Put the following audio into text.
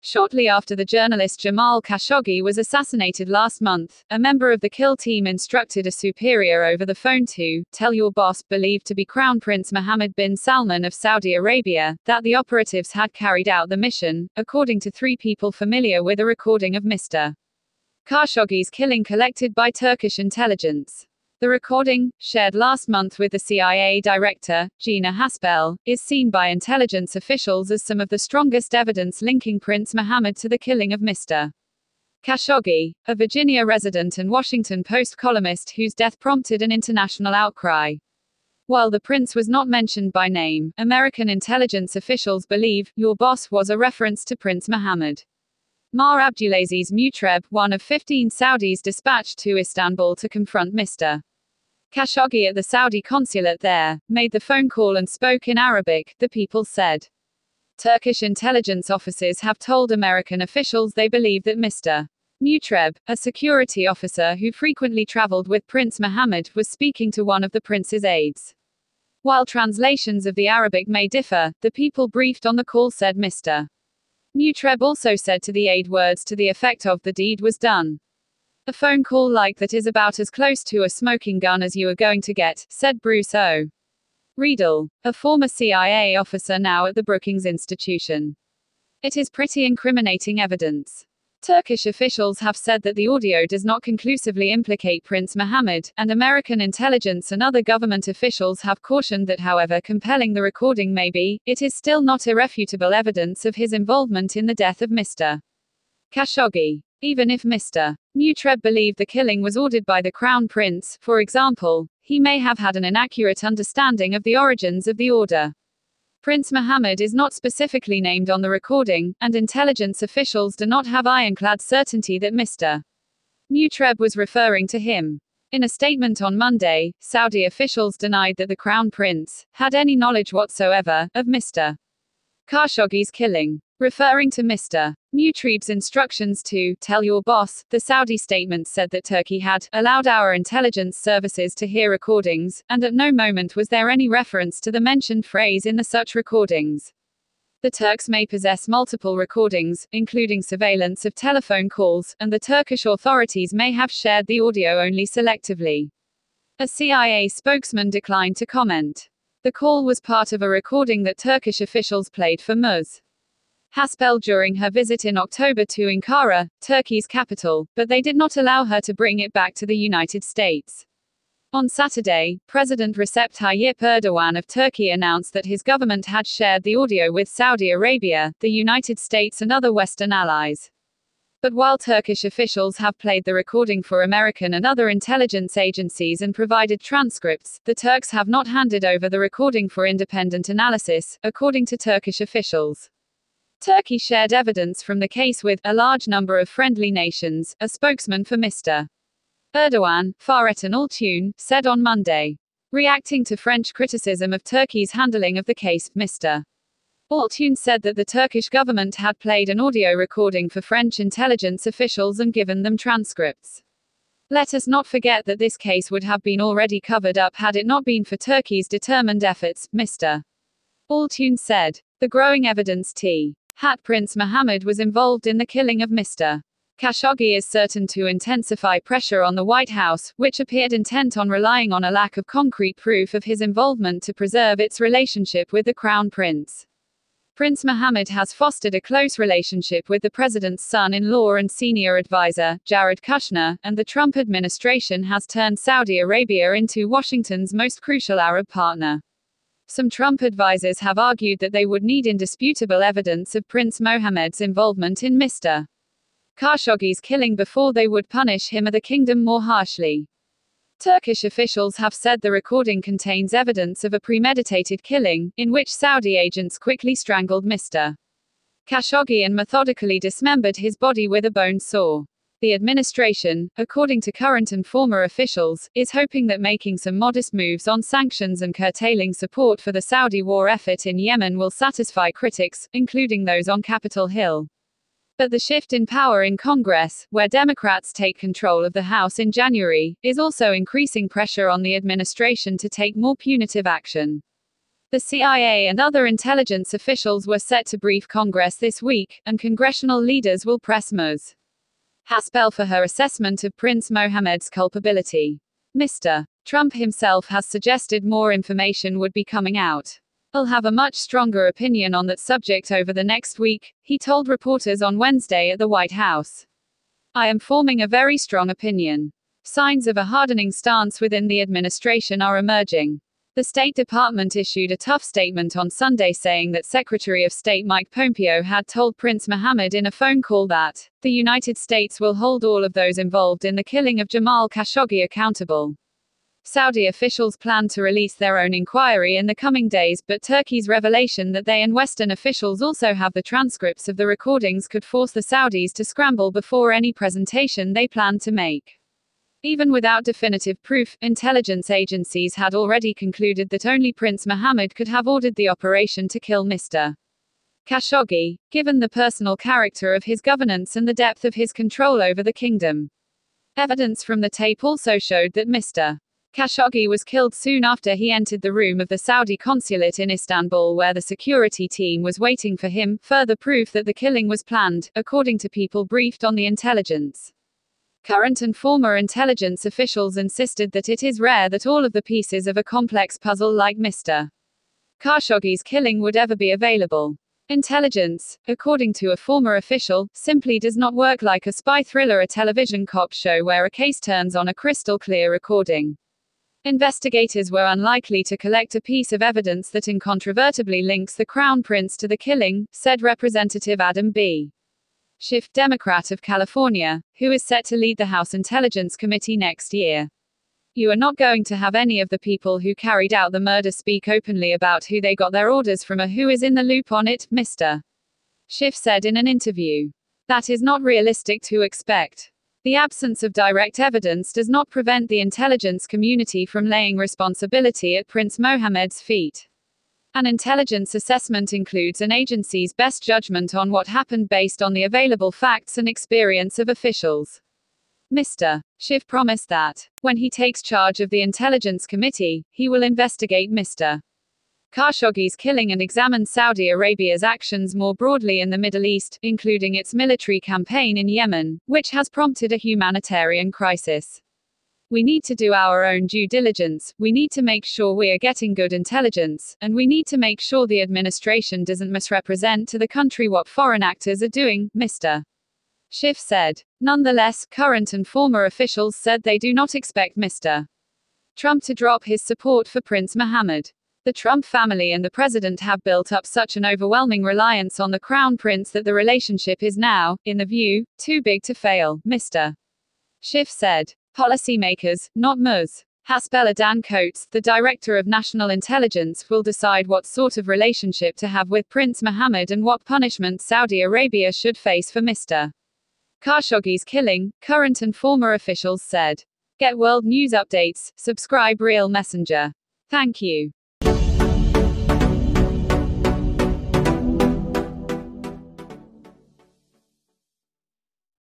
Shortly after the journalist Jamal Khashoggi was assassinated last month, a member of the kill team instructed a superior over the phone to tell your boss, believed to be Crown Prince Mohammed Bin Salman of Saudi Arabia, that the operatives had carried out the mission, according to 3 people familiar with a recording of Mr. Khashoggi's killing collected by Turkish intelligence. The recording, shared last month with the CIA director, Gina Haspel, is seen by intelligence officials as some of the strongest evidence linking Prince Mohammed to the killing of Mr. Khashoggi, a Virginia resident and Washington Post columnist whose death prompted an international outcry. While the prince was not mentioned by name, American intelligence officials believe "your boss" was a reference to Prince Mohammed. Mar Abdulaziz Mutreb, one of 15 Saudis dispatched to Istanbul to confront Mr. Khashoggi at the Saudi consulate there, made the phone call and spoke in Arabic, the people said. Turkish intelligence officers have told American officials they believe that Mr. Mutreb, a security officer who frequently traveled with Prince Mohammed, was speaking to one of the prince's aides. While translations of the Arabic may differ, the people briefed on the call said Mr. Mutreb also said to the aide words to the effect of "the deed was done. A phone call like that is about as close to a smoking gun as you are going to get," said Bruce O. Riedel, a former CIA officer now at the Brookings Institution. It is pretty incriminating evidence. Turkish officials have said that the audio does not conclusively implicate Prince Mohammed, and American intelligence and other government officials have cautioned that however compelling the recording may be, it is still not irrefutable evidence of his involvement in the death of Mr. Khashoggi. Even if Mr. Mutreb believed the killing was ordered by the Crown Prince, for example, he may have had an inaccurate understanding of the origins of the order. Prince Mohammed is not specifically named on the recording, and intelligence officials do not have ironclad certainty that Mr. Mutreb was referring to him. In a statement on Monday, Saudi officials denied that the Crown Prince had any knowledge whatsoever of Mr. Khashoggi's killing. Referring to Mr. Mutreb's instructions to tell your boss, the Saudi statement said that Turkey had allowed our intelligence services to hear recordings, and at no moment was there any reference to the mentioned phrase in the such recordings. The Turks may possess multiple recordings, including surveillance of telephone calls, and the Turkish authorities may have shared the audio only selectively. A CIA spokesman declined to comment. The call was part of a recording that Turkish officials played for Ms. Haspel during her visit in October to Ankara, Turkey's capital, but they did not allow her to bring it back to the United States. On Saturday, President Recep Tayyip Erdogan of Turkey announced that his government had shared the audio with Saudi Arabia, the United States and other Western allies. But while Turkish officials have played the recording for American and other intelligence agencies and provided transcripts, the Turks have not handed over the recording for independent analysis, according to Turkish officials. Turkey shared evidence from the case with a large number of friendly nations, a spokesman for Mr. Erdogan, Fahrettin Altun, said on Monday. Reacting to French criticism of Turkey's handling of the case, Mr. Altun said that the Turkish government had played an audio recording for French intelligence officials and given them transcripts. Let us not forget that this case would have been already covered up had it not been for Turkey's determined efforts, Mr. Altun said. The growing evidence that Prince Mohammed was involved in the killing of Mr. Khashoggi is certain to intensify pressure on the White House, which appeared intent on relying on a lack of concrete proof of his involvement to preserve its relationship with the Crown Prince. Prince Mohammed has fostered a close relationship with the president's son-in-law and senior advisor, Jared Kushner, and the Trump administration has turned Saudi Arabia into Washington's most crucial Arab partner. Some Trump advisors have argued that they would need indisputable evidence of Prince Mohammed's involvement in Mr. Khashoggi's killing before they would punish him or the kingdom more harshly. Turkish officials have said the recording contains evidence of a premeditated killing, in which Saudi agents quickly strangled Mr. Khashoggi and methodically dismembered his body with a bone saw. The administration, according to current and former officials, is hoping that making some modest moves on sanctions and curtailing support for the Saudi war effort in Yemen will satisfy critics, including those on Capitol Hill. But the shift in power in Congress, where Democrats take control of the House in January, is also increasing pressure on the administration to take more punitive action. The CIA and other intelligence officials were set to brief Congress this week, and congressional leaders will press Ms. Haspel for her assessment of Prince Mohammed's culpability. Mr. Trump himself has suggested more information would be coming out. "I'll have a much stronger opinion on that subject over the next week," he told reporters on Wednesday at the White House. "I am forming a very strong opinion. Signs of a hardening stance within the administration are emerging." The State Department issued a tough statement on Sunday saying that Secretary of State Mike Pompeo had told Prince Mohammed in a phone call that the United States will hold all of those involved in the killing of Jamal Khashoggi accountable. Saudi officials plan to release their own inquiry in the coming days, but Turkey's revelation that they and Western officials also have the transcripts of the recordings could force the Saudis to scramble before any presentation they plan to make. Even without definitive proof, intelligence agencies had already concluded that only Prince Mohammed could have ordered the operation to kill Mr. Khashoggi, given the personal character of his governance and the depth of his control over the kingdom. Evidence from the tape also showed that Mr. Khashoggi was killed soon after he entered the room of the Saudi consulate in Istanbul where the security team was waiting for him, further proof that the killing was planned, according to people briefed on the intelligence. Current and former intelligence officials insisted that it is rare that all of the pieces of a complex puzzle like Mr. Khashoggi's killing would ever be available. Intelligence, according to a former official, simply does not work like a spy thriller or television cop show where a case turns on a crystal clear recording. Investigators were unlikely to collect a piece of evidence that incontrovertibly links the Crown Prince to the killing, said Representative Adam B. Schiff, Democrat of California, who is set to lead the House Intelligence Committee next year. "You are not going to have any of the people who carried out the murder speak openly about who they got their orders from or who is in the loop on it," Mr. Schiff said in an interview. "That is not realistic to expect. The absence of direct evidence does not prevent the intelligence community from laying responsibility at Prince Mohammed's feet. An intelligence assessment includes an agency's best judgment on what happened based on the available facts and experience of officials." Mr. Schiff promised that, when he takes charge of the Intelligence Committee, he will investigate Mr. Khashoggi's killing and examine Saudi Arabia's actions more broadly in the Middle East, including its military campaign in Yemen, which has prompted a humanitarian crisis. "We need to do our own due diligence, we need to make sure we are getting good intelligence, and we need to make sure the administration doesn't misrepresent to the country what foreign actors are doing," Mr. Schiff said. Nonetheless, current and former officials said they do not expect Mr. Trump to drop his support for Prince Mohammed. The Trump family and the president have built up such an overwhelming reliance on the Crown Prince that the relationship is now, in the view, too big to fail, Mr. Schiff said. Policymakers, not Ms. Haspel or Dan Coates, the Director of National Intelligence, will decide what sort of relationship to have with Prince Mohammed and what punishment Saudi Arabia should face for Mr. Khashoggi's killing, current and former officials said. Get world news updates, subscribe Real Messenger. Thank you.